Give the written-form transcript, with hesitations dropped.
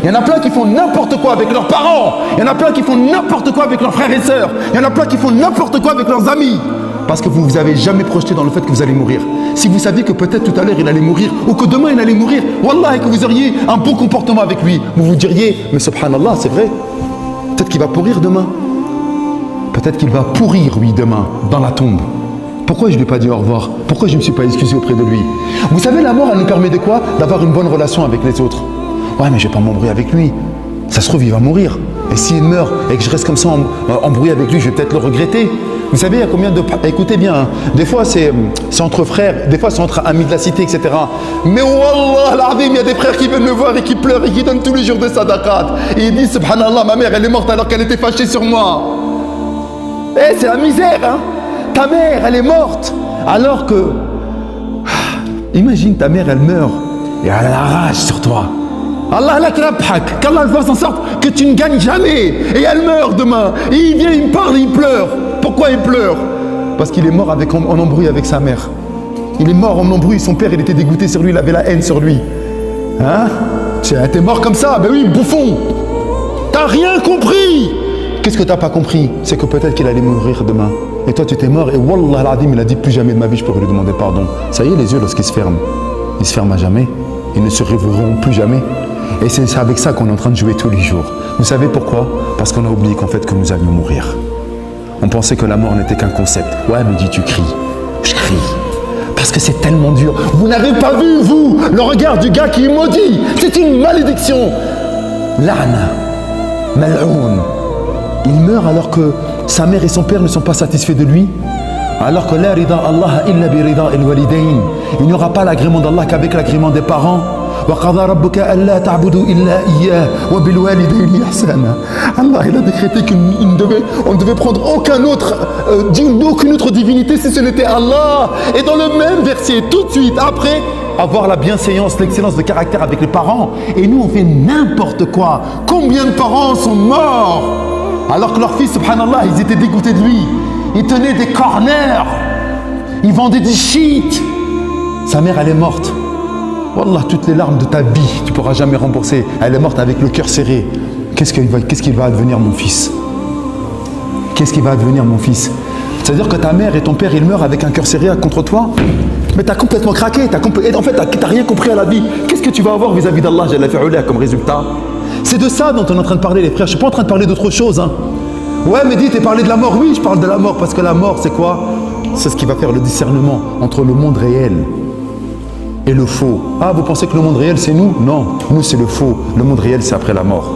Il y en a plein qui font n'importe quoi avec leurs parents. Il y en a plein qui font n'importe quoi avec leurs frères et sœurs. Il y en a plein qui font n'importe quoi avec leurs amis. Parce que vous ne vous avez jamais projeté dans le fait que vous allez mourir. Si vous saviez que peut-être tout à l'heure il allait mourir, ou que demain il allait mourir, wallah, et que vous auriez un bon comportement avec lui, vous vous diriez, mais subhanallah, c'est vrai, peut-être qu'il va pourrir demain. Peut-être qu'il va pourrir, lui, demain, dans la tombe. Pourquoi je ne lui ai pas dit au revoir? Pourquoi je ne me suis pas excusé auprès de lui? Vous savez, la mort, elle nous permet de quoi? D'avoir une bonne relation avec les autres. Ouais, mais je ne vais pas m'embrouiller avec lui. Ça se trouve, il va mourir. Et s'il meurt et que je reste comme ça embrouillé avec lui, je vais peut-être le regretter. Vous savez, il y a combien de... Écoutez bien, hein. Des fois c'est entre frères, des fois c'est entre amis de la cité, etc. Mais wallah, l'azim, il y a des frères qui viennent me voir et qui pleurent et qui donnent tous les jours des sadaqat. Et ils disent, subhanallah, ma mère, elle est morte alors qu'elle était fâchée sur moi. Eh, c'est la misère, hein. Ta mère, elle est morte alors que... Imagine, ta mère, elle meurt et elle a la rage sur toi. Allah la trabhak, qu'Allah fasse en sorte que tu ne gagnes jamais. Et elle meurt demain. Et il vient, il me parle, il pleure. Pourquoi il pleure? Parce qu'il est mort en embrouille avec sa mère. Il est mort en embrouille, son père il était dégoûté sur lui, il avait la haine sur lui. Hein? T'es mort comme ça? Ben oui, bouffon. T'as rien compris. Qu'est-ce que t'as pas compris? C'est que peut-être qu'il allait mourir demain. Et toi tu t'es mort et wallah al-azim, il a dit plus jamais de ma vie je pourrais lui demander pardon. Ça y est, les yeux lorsqu'ils se ferment, ils se ferment à jamais. Ils ne se réouvriront plus jamais. Et c'est avec ça qu'on est en train de jouer tous les jours. Vous savez pourquoi? Parce qu'on a oublié qu'en fait que nous allions mourir. On pensait que la mort n'était qu'un concept. Ouais, me dis, tu cries. Je crie. Parce que c'est tellement dur. Vous n'avez pas vu, vous, le regard du gars qui est maudit. C'est une malédiction. La'na. Mal'oun. Il meurt alors que sa mère et son père ne sont pas satisfaits de lui. Alors que la rida Allah illa bi rida al-walidayn. Il n'y aura pas l'agrément d'Allah qu'avec l'agrément des parents. وَقَضَى رَبُّكَ أَلَّا تَعْبُدُوا إِلَّا إِيَّاهُ وَبِالْوَالِدَيْنِ إِحْسَانًا. Allah, il a décrété qu'on ne devait prendre aucune autre divinité si ce n'était Allah. Et dans le même verset, tout de suite après, avoir la bienséance, l'excellence de caractère avec les parents. Et nous, on fait n'importe quoi. Combien de parents sont morts alors que leurs fils, subhanallah, ils étaient dégoûtés de lui. Ils tenaient des corners. Ils vendaient du shit. Sa mère, elle est morte. Wallah, toutes les larmes de ta vie, tu ne pourras jamais rembourser. Elle est morte avec le cœur serré. Qu'est-ce qu'il va advenir, mon fils? Qu'est-ce qui va advenir, mon fils? C'est-à-dire que ta mère et ton père, ils meurent avec un cœur serré contre toi? Mais tu as complètement craqué. En fait, tu n'as rien compris à la vie. Qu'est-ce que tu vas avoir vis-à-vis d'Allah comme résultat? C'est de ça dont on est en train de parler, les frères. Je ne suis pas en train de parler d'autre chose. Hein. Ouais, mais dis, tu es parlé de la mort. Oui, je parle de la mort parce que la mort, c'est quoi? C'est ce qui va faire le discernement entre le monde réel et le faux. Ah, vous pensez que le monde réel, c'est nous? Non, nous, c'est le faux. Le monde réel, c'est après la mort.